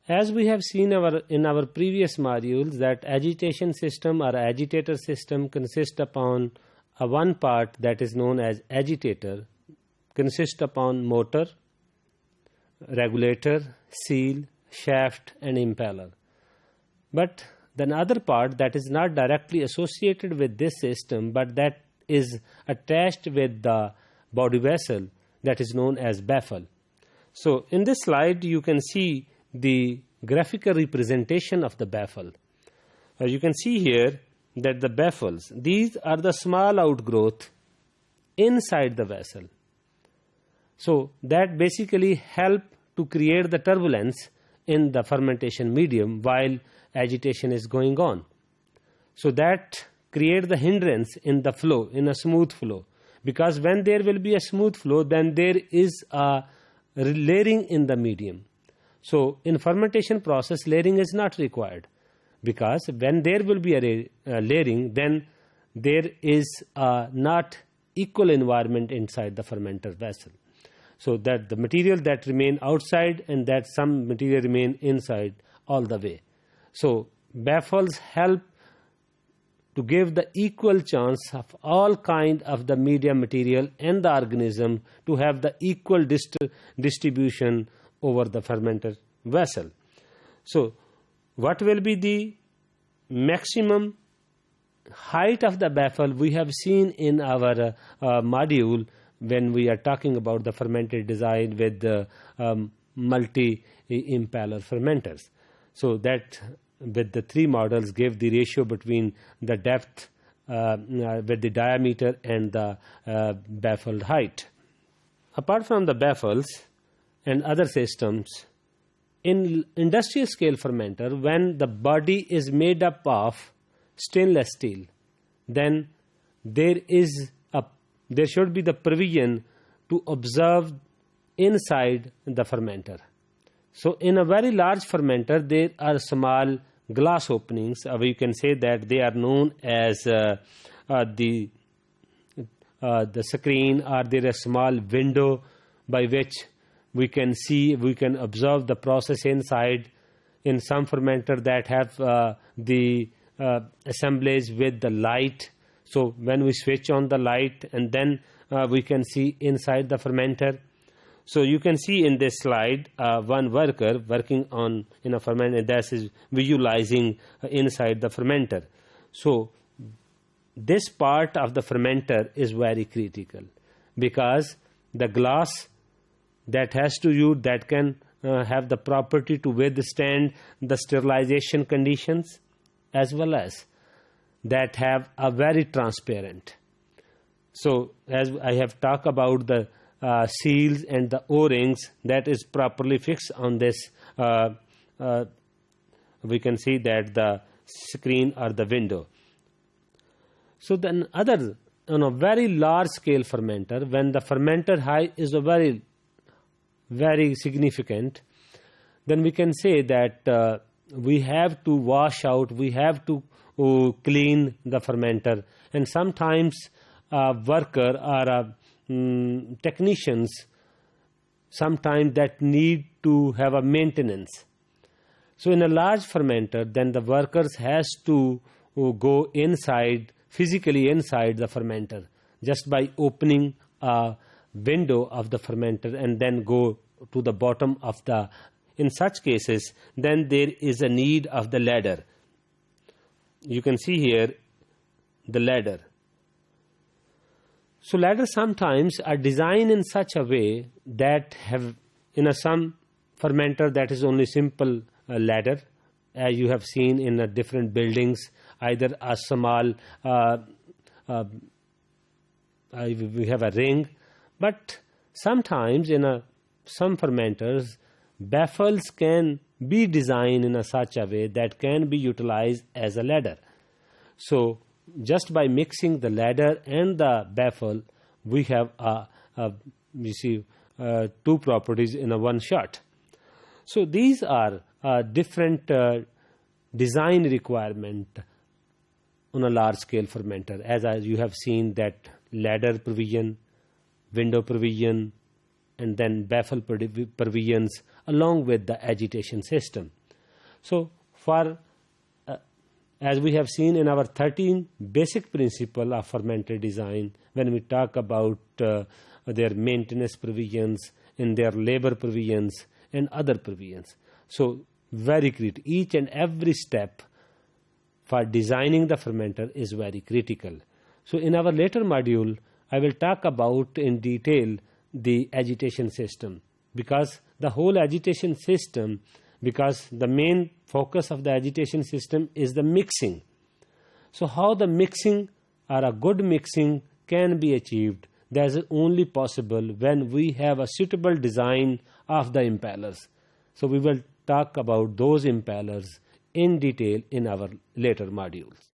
As we have seen in our previous modules, that agitation system or agitator system consists upon a one part that is known as agitator, consists upon motor, regulator, seal, shaft and impeller. But the other part that is not directly associated with this system, but that is attached with the body vessel, that is known as baffle. So in this slide you can see the graphical representation of the baffle. You can see here that the baffles, these are the small outgrowth inside the vessel. So that basically help to create the turbulence in the fermentation medium while agitation is going on. So that create the hindrance in the flow, in a smooth flow. Because when there will be a smooth flow, then there is a layering in the medium. So in fermentation process, layering is not required. Because when there will be a layering, then there is not equal environment inside the fermenter vessel. So that the material that remain outside and that some material remain inside all the way. So baffles help to give the equal chance of all kind of the media material and the organism to have the equal distribution over the fermenter vessel. So what will be the maximum height of the baffle? We have seen in our module when we are talking about the fermented design with the multi-impeller fermenters. So that with the three models give the ratio between the depth with the diameter and the baffled height. Apart from the baffles and other systems, in industrial scale fermenter, when the body is made up of stainless steel, then there should be the provision to observe inside the fermenter. So in a very large fermenter, there are small glass openings. We can say that they are known as the screen, or there is a small window by which we can observe the process inside. In some fermenter that have the assemblage with the light. So when we switch on the light, and then we can see inside the fermenter. So you can see in this slide one worker working in a fermenter that is visualizing inside the fermenter. So this part of the fermenter is very critical, because the glass that has to use, that can have the property to withstand the sterilization conditions, as well as that have a very transparent. So as I have talked about the seals and the O-rings that is properly fixed on this, we can see that the screen or the window. So then on a very large scale fermenter, when the fermenter height is a very, very significant, then we can say that we have to wash out, we have to clean the fermenter, and sometimes worker or technicians sometimes that need to have a maintenance. So in a large fermenter, then the workers has to go inside, physically inside the fermenter, just by opening a window of the fermenter and then go to the bottom of the. In such cases, then there is a need of the ladder. You can see here the ladder. So ladders sometimes are designed in such a way that have, in some fermenter that is only simple ladder, as you have seen in different buildings, either a small, we have a ring, but sometimes in some fermenters, baffles can be designed in such a way that can be utilized as a ladder. So just by mixing the ladder and the baffle, we have two properties in a one shot. So these are different design requirement on a large scale fermenter, as you have seen that ladder provision, window provision, and then baffle provisions along with the agitation system. So as we have seen in our 13 basic principle of fermenter design, when we talk about their maintenance provisions, in their labor provisions and other provisions. So very critical. Each and every step for designing the fermenter is very critical. So in our later module, I will talk about in detail the agitation system, because the whole agitation system, because the main focus of the agitation system is the mixing. So how the mixing or a good mixing can be achieved, that is only possible when we have a suitable design of the impellers. So we will talk about those impellers in detail in our later modules.